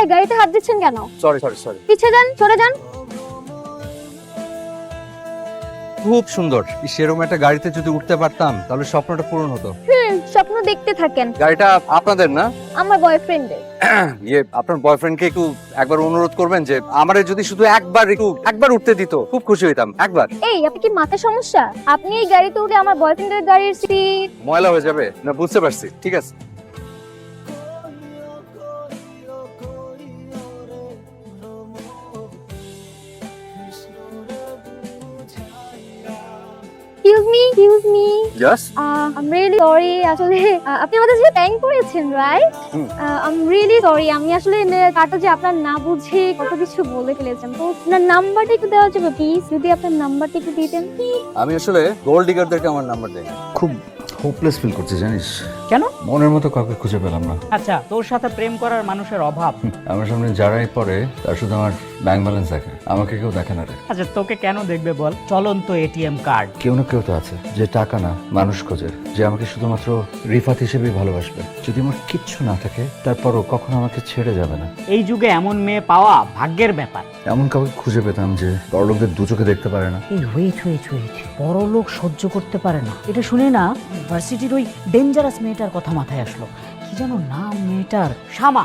এই গাড়িতে হাত দিচ্ছেন কেন? সরি পিছে যান, সরে যান। খুব সুন্দর। সেরকম একটা গাড়িতে যদি উঠতে পারতাম তাহলে স্বপ্নটা পূরণ হতো। স্বপ্ন দেখতে থাকেন। গাড়িটা আপনাদের না? আমার বয়ফ্রেন্ডের। আপনার বয়ফ্রেন্ডকে একটু একবার অনুরোধ করবেন যে আমারে যদি শুধু একবার উঠতে দিত, খুব খুশি হইতাম। একবার। এই, আপনি কি মাথা সমস্যা? আপনি এই গাড়িতে উঠে আমার বয়ফ্রেন্ডের গাড়ির সিট ময়লা হয়ে যাবে না? বুঝতে পারছি, ঠিক আছে। Excuse me. Yes? I'm really sorry. আসলে আপনি আমাদের সাথে ট্যাঙ্ক করেছেন, রাইট? I'm really sorry. আমি আসলে কাটা যে আপনার না বুঝে কত কিছু বলে ফেলেছেন। তো আপনার নাম্বারটা একটু দেওয়া যাবে প্লিজ? যদি আপনার নাম্বারটা একটু দিতেন। আমি আসলে গোল্ড ডিগারদেরকে আমার নাম্বার দেই। খুব হোপলেস ফিল করছি জানিস? কেন? মনের মতো কাউকে খুঁজে পেলাম না। আচ্ছা, তোর সাথে প্রেম করার মানুষের অভাব। আমার সামনে যারাই পড়ে তার শুধু আমার ব্যাংক ব্যালেন্স দেখে, আমাকে কেউ দেখে না রে। আচ্ছা, তোকে কেন দেখবে বল? চলন্ত এটিএম কার্ড। কেউ না কেউ তো আছে যে টাকা না মানুষ খোঁজে, যে আমাকে শুধুমাত্র রিফাত হিসেবেই ভালোবাসবে। যদি আমার কিচ্ছু না থাকে তারপরও কখনো আমাকে ছেড়ে যাবে না। এই যুগে এমন মেয়ে পাওয়া ভাগ্যের ব্যাপার। এমন কাউকে খুঁজে পেতাম যে বড়লোকদের দু চোখে দেখতে পারে না। এই ওয়েট বড় লোক সহ্য করতে পারে না, এটা শুনে না ভার্সিটির ওই ডেঞ্জারাস মেয়েটার কথা মাথায় আসলো। কি যেন নাম মেয়েটার? শামা।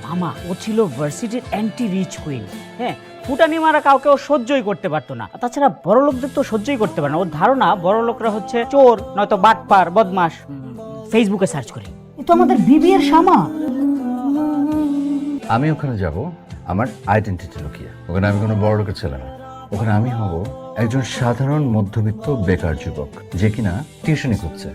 মামা, ও ছিল ভার্সিটির অ্যান্টি রিচ কুইন। হ্যাঁ, ফুটানি মারা কাউকে ও সহ্যই করতে পারতো না। তাছাড়া বড় লোকদের তো সহ্যই করতে পারে না। ওর ধারণা বড় লোকরা হচ্ছে চোর, নয়তো বাটপার, বদমাশ। ফেসবুকে সার্চ করি, এ তো আমাদের বিবিএর শামা। আমি ওখানে যাব আমার আইডেন্টিটি লুকিয়ে। ওখানে আমি কোনো বড় লোকের ছেলে না। ওখানে আমি হব একজন সাধারণ মধ্যবিত্ত বেকার যুবক যে কিনা টিউশনি করছে।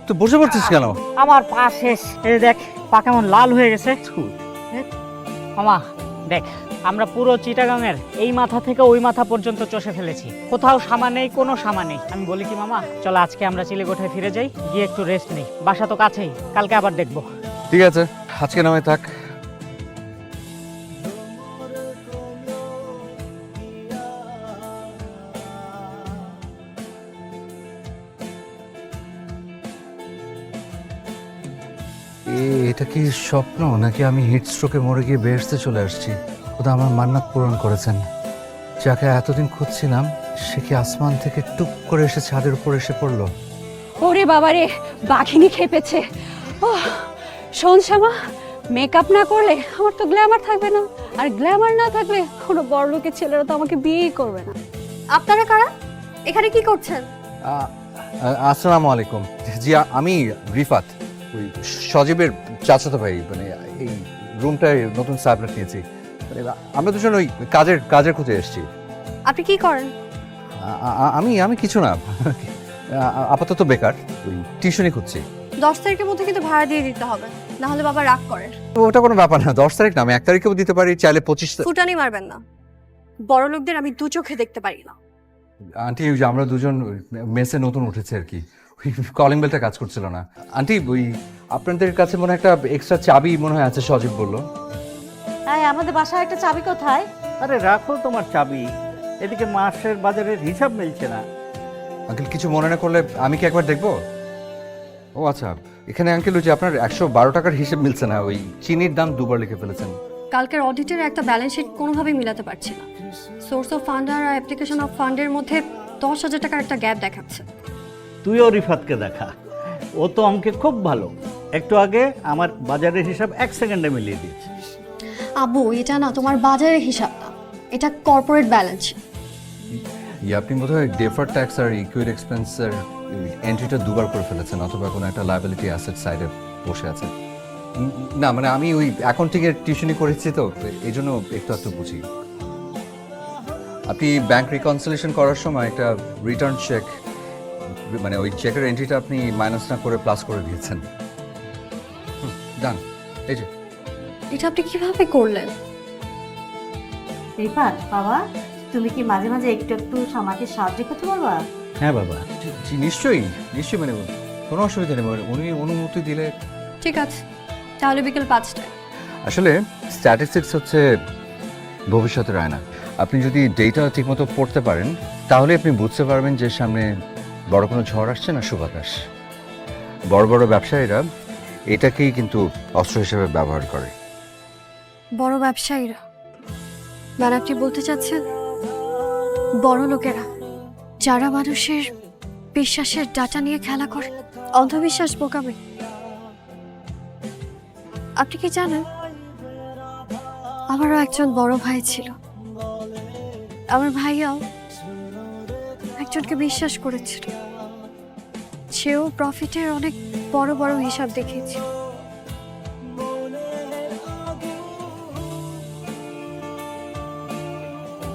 তো বসে পড়ছিস কেন? আমার পা শেষ। এই দেখ, পা কেমন লাল হয়ে গেছে। মামা দেখ, আমরা পুরো চিটাগাংয়ের এই মাথা থেকে ওই মাথা পর্যন্ত চষে ফেলেছি। কোথাও সামা নেই, কোনো সামা নেই। আমি বলি কি মামা, চলো আজকে আমরা চিলেকোঠায় ফিরে যাই, গিয়ে একটু রেস্ট নেই। বাসা তো কাছেই, কালকে আবার দেখবো। ঠিক আছে, আজকে নামে থাক। এটা কি স্বপ্ন নাকি আমি হিট স্ট্রোকে মরে গিয়ে বেহেশতে চলে আসছি? খোদা আমার মান্নাত পূরণ করেছেন। যাকে এতদিন খুঁজছিলাম সে কি আসমান থেকে টুক করে এসে ছাদের উপর এসে পড়লো? ওরে বাবারে, বাঘিনী খেপেছে। শোন শ্যামা, মেকআপ না করলে আমার তো গ্ল্যামার থাকবে না, আর গ্ল্যামার না থাকলে কোনো বড় লোকের ছেলেরা তো আমাকে বিয়েই করবে না। আপনারা কারা? এখানে কি করছেন? আসসালামু আলাইকুম। জি, আমি রিফাত, ওই সজীবের চাচাতো ভাই। মানে এই রুমটায় নতুন সাবলেট নিয়েছি। মানে আমরা দুজন ওই কাজের খুঁজে এসেছি। আপনি কি করেন? আমি কিছু না, আপাতত বেকার, ওই টিউশনি খুঁজছি। 10 তারিখের মধ্যে কিন্তু ভাড়া দিয়ে দিতে হবে, না হলে বাবা রাগ করে। ওটা কোনো ব্যাপার না, 10 তারিখ না, আমি 1 তারিখেও দিতে পারি, চাইলে 25। ফুটানি মারবেন না, বড় লোকদের আমি দু চোখে দেখতে পারি না। আন্টি, ওই যে আমরা দুজন মেসে নতুন উঠেছে আর কি, ওই কলিং বেলটা কাজ করছিল না। আন্টি, ওই আপনাদের কাছে মনে হয় একটা এক্সট্রা চাবি মনে হয় আছে, সজীব বললো। এই আমাদের বাসায় একটা চাবি কোথায়? আরে রাখো তোমার চাবি, এদিকে মাসের বাজারের হিসাব মিলছে না। আঙ্কেল, কিছু মনে না করলে আমি কি একবার দেখবো? ও আচ্ছা, এখানে আঙ্কেল ওই যে আপনার 112 টাকার হিসেব মিলছে না, ওই চিনির দাম দুবার লিখে ফেলেছেন। কালকের অডিটের একটা ব্যালেন্স শিট কোনোভাবেই মিলাতে পারছি না। সোর্স অফ ফান্ড আর অ্যাপ্লিকেশন অফ ফান্ডের মধ্যে 10,000 টাকার একটা গ্যাপ দেখাচ্ছে। তুইও রিফাতকে দেখা, ও তো অঙ্কে খুব ভালো। একটু আগে আমার বাজারের হিসাব 1 সেকেন্ডে মিলিয়ে দিয়েছে। আব্বু, এটা না তোমার বাজারের হিসাব না, এটা কর্পোরেট ব্যালেন্স। আপনি বোধহয় ডেফার ট্যাক্স আর ইকুইড এক্সপেন্সের এন্ট্রিটা দুবার করে ফেলেছেন, অথবা কোনো একটা লায়াবিলিটি অ্যাসেট সাইডে বসে আছে। না মানে আমি ওই অ্যাকাউন্টিংয়ের টিউশনি করেছি তো, এই জন্য একটু বুঝি। আপনি ব্যাংক রিকনসিলিয়েশন করার সময় একটা রিটার্ন চেক, মানে ওই চেকের এন্ট্রিটা আপনি মাইনাস না করে প্লাস করে দিয়েছেন। ডান, এই যে। এটা আপনি কিভাবে করলেন? রিফাত বাবা, তুমি কি মাঝে মাঝে একটু একটু আমাকে সাহায্য করতে পারবা? হ্যাঁ বাবা। জি, নিশ্চয়ই মানে কোনো অসুবিধা নেই, উনি অনুমতি দিলে। ঠিক আছে, তাহলে বিকেল 5টায়। আসলে স্ট্যাটিস্টিক্স হচ্ছে ভবিষ্যতের আয়না। আপনি যদি ডেটা ঠিকমতো পড়তে পারেন তাহলে আপনি বুঝতে পারবেন যে সামনে বড় কোনো ঝড় আসছে না সুবাতাস। বড় বড় ব্যবসায়ীরা এটাকেই কিন্তু অস্ত্র হিসেবে ব্যবহার করে। বড় ব্যবসায়ীরা মানে আপনি বলতে চাচ্ছেন বড় লোকেরা যারা মানুষের বিশ্বাসের ডাটা নিয়ে খেলা করে, অন্ধবিশ্বাস, বোকামি। আপনি কি জানেন আমারও একজন বড় ভাই ছিল। আমার ভাইয়াও একজনকে বিশ্বাস করেছিল। সেও প্রফিটের অনেক বড় বড় হিসাব দেখিয়েছিল।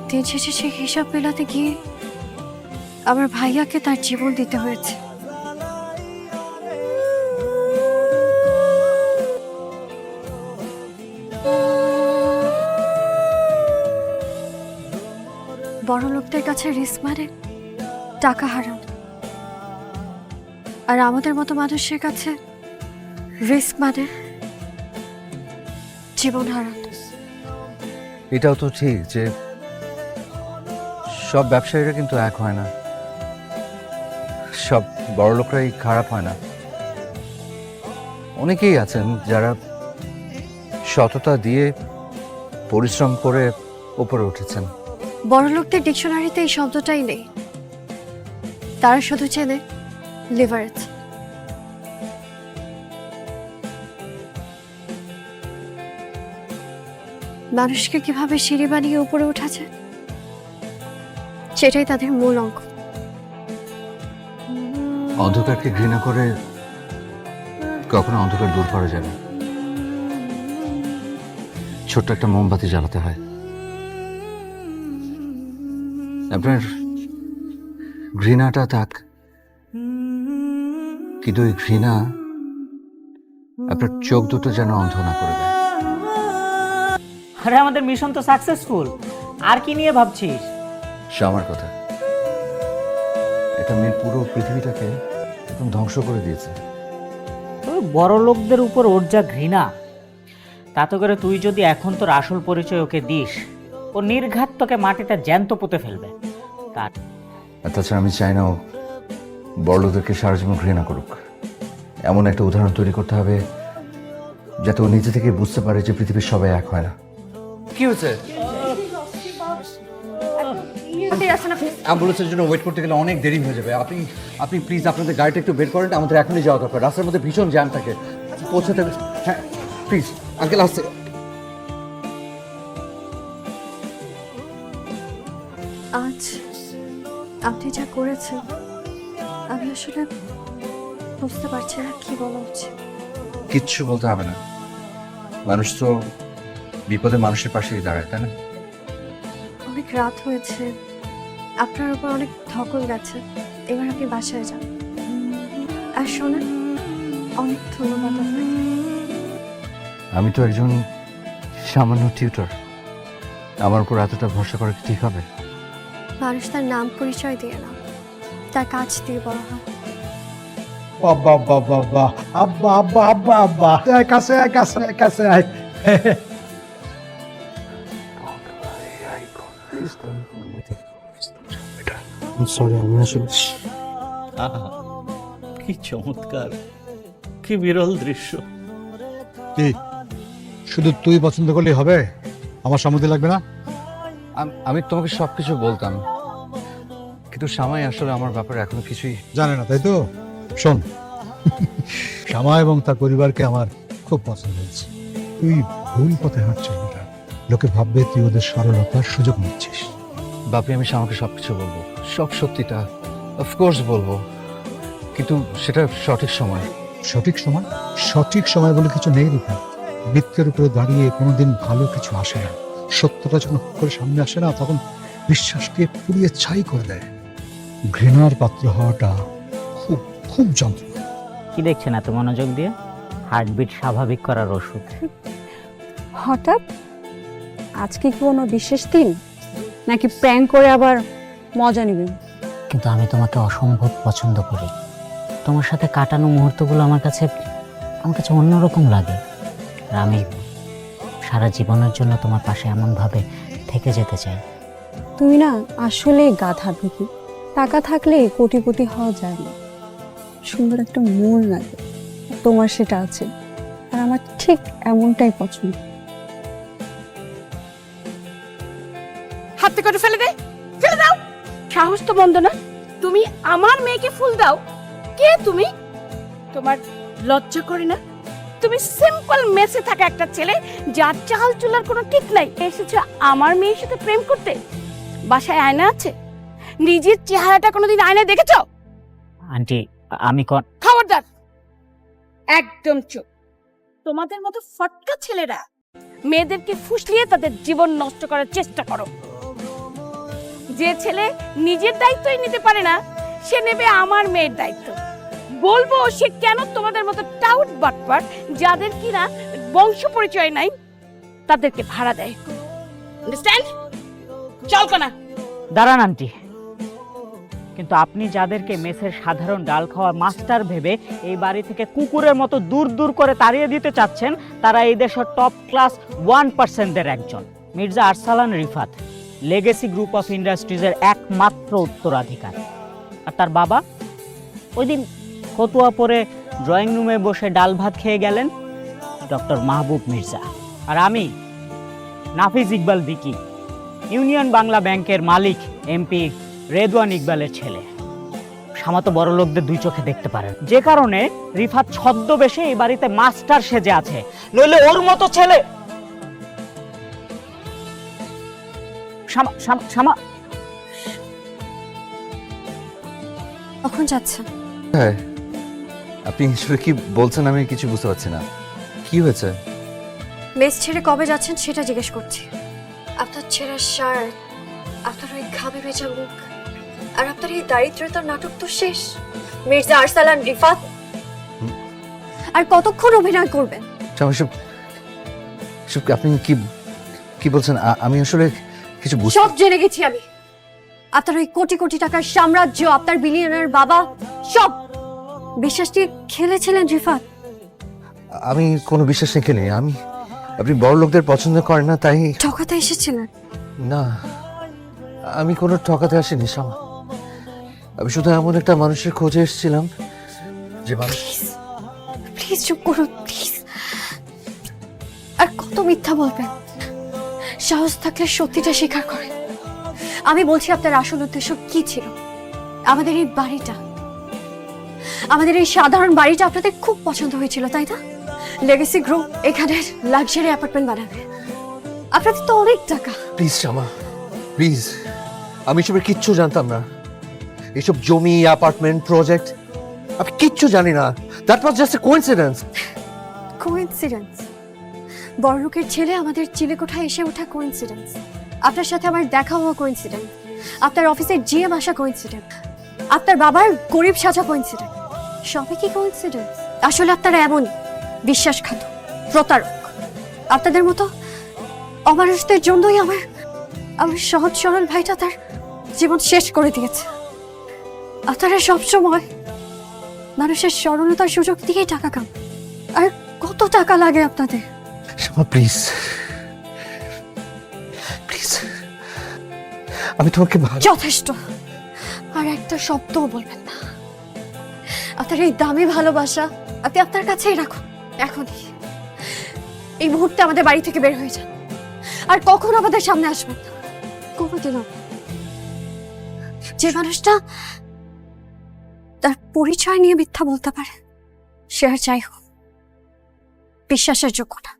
দিন শেষে সেই হিসাব মেলাতে গিয়ে আমার ভাইয়াকে তার জীবন দিতে হয়েছে। বড় লোকদের কাছে রিস্ক মানে টাকা হারানো, আর আমাদের মতো মানুষের কাছে রিস্ক মানে জীবন হারানো। এটাও তো ঠিক যে সব ব্যবসায়ীরা কিন্তু এক হয় না, সব বড় লোকরাই খারাপ হয় না। অনেকেই আছেন যারা সততা দিয়ে পরিশ্রম করে উপরে উঠেছেন। বড় লোকদের ডিকশনারিতে এই শব্দটাই নেই। তারা শুধু চেনে লিভারেজ। মানুষকে কিভাবে সিঁড়ি বানিয়ে উপরে উঠাছে সেটাই তাদের মূল অঙ্ক। অন্ধকারকে ঘৃণা করে কখনো অন্ধকার দূর করা যাবে না। ছোট্ট একটা মোমবাতি জ্বালাতে হয়। আপনার ঘৃণাটা থাক, কিন্তু ওই ঘৃণা আপনার চোখ দুটো যেন অন্ধ না করে দেয়। আরে আমাদের মিশন তো সাকসেসফুল, আর কি নিয়ে ভাবছিস? আমার কথা, এটা মেয়ের পুরো পৃথিবীটাকে একদম ধ্বংস করে দিয়েছে। ওই বড় লোকদের উপর ওর যা ঘৃণা, তাতে করে তুই যদি এখন তোর আসল পরিচয় ওকে দিস, ও নির্ঘাত তোকে মাটিতে জ্যান্ত পুঁতে ফেলবে। তার আর তাছাড়া আমি চাই না ও বড়লোকদেরকে সারা জীবন ঘৃণা করুক। এমন একটা উদাহরণ তৈরি করতে হবে যাতে ও নিজে থেকে বুঝতে পারে যে পৃথিবীর সবাই এক হয় না। কি হয়েছে? অ্যাম্বুলেন্সের জন্য ওয়েট করতে গেলে অনেক দেরি হয়ে যাবে। আপনি প্লিজ আপনাদের গাড়িটা একটু বের করেন, আমাদের এখনই যাওয়া দরকার। রাস্তার মধ্যে ভীষণ জ্যাম থাকে, পৌঁছাতে। হ্যাঁ প্লিজ আঙ্কেল, আসছে। আজ আপনি যা করেছেন আমি আসলে বুঝতে পারছি না কি বলা উচিত। কিচ্ছু বলতে হবে না, মানুষ তো বিপদে মানুষের পাশেই দাঁড়ায়, তাই না? অনেক রাত হয়েছে, আপনার উপর অনেক ধকল গেছে। এবার আপনি বাসায় যান। আর শোনেন, অনেক ধন্যবাদ আপনাকে। আমি তো একজন সামান্য টিউটর, আমার উপর এতটা ভরসা করা কি ঠিক হবে? মানুষ তার নাম পরিচয় দিয়ে না, তার কাজ দিয়ে বড় হয়। বাবা বাবা বাবা, আব্বা আব্বা আব্বা আব্বা, কাছে আয়, কাছে আয়, কাছে আয়। সরি, আমি আসলে আহা, কি চমৎকার, কি বিরল দৃশ্য। কি শুধু তুই পছন্দ করলেই হবে? আমার সম্মতি লাগবে না? আমি তোমাকে সবকিছু বলতাম, কিন্তু সামাই আসলে আমার ব্যাপারে এখনো কিছুই জানে না, তাই তো? শোন, শ্যামা এবং তার পরিবারকে আমার খুব পছন্দ হয়েছে। তুই ভুল পথে হাঁটছিস না, লোকে ভাববে তুই ওদের সরলতার সুযোগ নিচ্ছিস। বাপি, আমি শ্যামাকে সবকিছু বলবো, সব সত্যিটা অফকোর্স বলবো, কিন্তু সেটা সঠিক সময়। সঠিক সময়? সঠিক সময় বলে কিছু নেই রিফাত। মিথ্যের উপরে দাঁড়িয়ে কোনোদিন ভালো কিছু আসে না। সত্যটা যখন হুট করে সামনে আসে না, তখন বিশ্বাসকে পুড়িয়ে ছাই করে দেয়। ঘৃণার পাত্র হওয়াটা খুব খুব যন্ত্রণা। কি দেখছেন এত মনোযোগ দিয়ে? হার্টবিট স্বাভাবিক করার ওষুধ। হঠাৎ আজকে কি কোনো বিশেষ দিন, নাকি প্র্যাঙ্ক করে আবার মজা নেবেন? কিন্তু আমি তোমাকে অসম্ভব পছন্দ করি। তোমার সাথে কাটানো মুহূর্তগুলো আমার কাছে অন্যরকম লাগে। আর আমি সারা জীবনের জন্য তোমার পাশে এমনভাবে থেকে যেতে চাই। তুমি না আসলে গাধা ভিকি, টাকা থাকলে কোটিপতি হওয়া যায় না, সুন্দর একটা মন লাগে। তোমার সেটা আছে, আর আমার ঠিক এমনটাই পছন্দ। হাতে করে ফেলে দে, ফেলে দাও। সাহস তো মন্দ না, তুমি আমার মেয়েকে ফুল দাও। কে তুমি? তোমার লজ্জা করে না? তুমি সিম্পল মেসে থাকা একটা ছেলে, যার চাল চুলার কোনো ঠিক নাই, এসেছো আমার মেয়ের সাথে প্রেম করতে। বাসায় আয়না আছে? নিজের চেহারাটা কোনোদিন আয়নায় দেখেছো? আন্টি আমি খবরদার, একদম চুপ। তোমাদের মতো ফটকা ছেলেরা মেয়েদেরকে ফুসলিয়ে তাদের জীবন নষ্ট করার চেষ্টা করো। যে ছেলে নিজের দায়িত্বই নিতে পারে না, সে নেবে আমার মেয়ের দায়িত্ব। বলবো সে কেন তোমাদের মতো টাউট বাটপার, যাদের কিনা বংশ পরিচয় নাই, তাদেরকে ভাড়া দেয়। আন্ডারস্ট্যান্ড? চল কোনা। দাঁড়ান আন্টি, কিন্তু আপনি যাদেরকে মেসের সাধারণ ডাল খাওয়া মাস্টার ভেবে এই বাড়ি থেকে কুকুরের মতো দূর দূর করে তাড়িয়ে দিতে চাচ্ছেন, তারা এই দেশের টপ ক্লাস 1%-দের একজন। Mirza Arsalan Rifat, legacy group of ইন্ডাস্ট্রিজের একমাত্র উত্তরাধিকার। আর তার বাবা ওই দিন ফতুয়া পরে ড্রয়িং রুমে বসে ডাল ভাত খেয়ে গেলেন, ডক্টর মাহবুব মির্জা। আর আমি নাফিজ ইকবাল ভিকি, ইউনিয়ন বাংলা ব্যাংকের মালিক এমপি রেদওয়ান ইকবালের ছেলে। সামাতো বড় লোকদের দুই চোখে দেখতে পারেন, যে কারণে রিফাত ছদ্মবেশে এই বাড়িতে মাস্টার সেজে আছে। নইলে ওর মতো ছেলে কখন যাচ্ছে? হ্যাঁ, আপনি আসলে কি বলছেন আমি কিছু বুঝতে পারছি না। কি হয়েছে? মেস ছেড়ে কবে যাচ্ছেন সেটা জিজ্ঞেস করছি। আপনার ছেঁড়া শার্ট, আপনার ওই ঘামে ভেজা মুখ, আর আপনার এই দারিদ্রতার নাটক তো শেষ। মির্জা আরসালান রিফাত আর কতক্ষণ অভিনয় করবেন? আপনি কি কি বলছেন? আমি আসলে কিছু বুঝতে সব জেনে গেছি আমি। আপনার ওই কোটি কোটি টাকার সাম্রাজ্য, আপনার বিলিয়নার বাবা, সব বিশ্বাস দিয়ে খেলেছিলেন রিফাত। আমি কোনো বিশ্বাস রেখে নেই। আপনি বড় লোকদের পছন্দ করেন না তাই ঠকাতে এসেছিলেন? না, আমি কোনো ঠকাতে আসিনি শামা। আমি শুধু এমন একটা মানুষের খোঁজে এসেছিলাম যে মানুষ। প্লিজ চুপ করুন, প্লিজ। আর কত মিথ্যা বলবেন? সাহস থাকলে সত্যিটা স্বীকার করেন। আমি বলছি আপনার আসল উদ্দেশ্য কি ছিল? আমাদের এই বাড়িটা, আমাদের এই সাধারণ বাড়িটা আপনাদের খুব পছন্দ হয়েছিল, তাই না? লেগেসি গ্রুপ এখানে লাক্সারি অ্যাপার্টমেন্ট বানাবে। আপনাদের তো অনেক টাকা। Please Shama, please. আমি এসবের কিচ্ছু জানতাম না। এসব জমি, অ্যাপার্টমেন্ট, প্রজেক্ট আমি কিচ্ছু জানি না। That was just a coincidence. Coincidence? বড়লোকের ছেলে আমাদের চিলেকোঠায় এসে ওঠা কোইন্সিডেন্স। আপনার সাথে আমার দেখা হওয়া কোইন্সিডেন্স। আপনার অফিসের জিএম আসা কোইন্সিডেন্স। আপনার বাবার গরিব সাজা কোইন্সিডেন্স। সবই কি কোইন্সিডেন্স? আসলে আপনারা এমনই বিশ্বাসঘাতক, প্রতারক। আপনাদের মতো অমানুষদের জন্যই আমার সহজ সরল ভাইটা তার জীবন শেষ করে দিয়েছে। আপনারা সবসময় মানুষের সরলতার সুযোগ দিয়েই টাকা কাম। আর কত টাকা লাগে আপনাদের? শামা প্লিজ, প্লিজ, আমি তোমাকে যথেষ্ট। আর একটা শব্দও বলবেন না। আপনার এই দামি ভালোবাসা আপনি আপনার কাছেই রাখুন। এখনই এই মুহূর্তে আমাদের বাড়ি থেকে বের হয়ে যান। আর কখনো আমাদের সামনে আসবেন না, কোনোদিনও। যে মানুষটা তার পরিচয় নিয়ে মিথ্যা বলতে পারে, সে আর যাই হোক বিশ্বাসের যোগ্য না।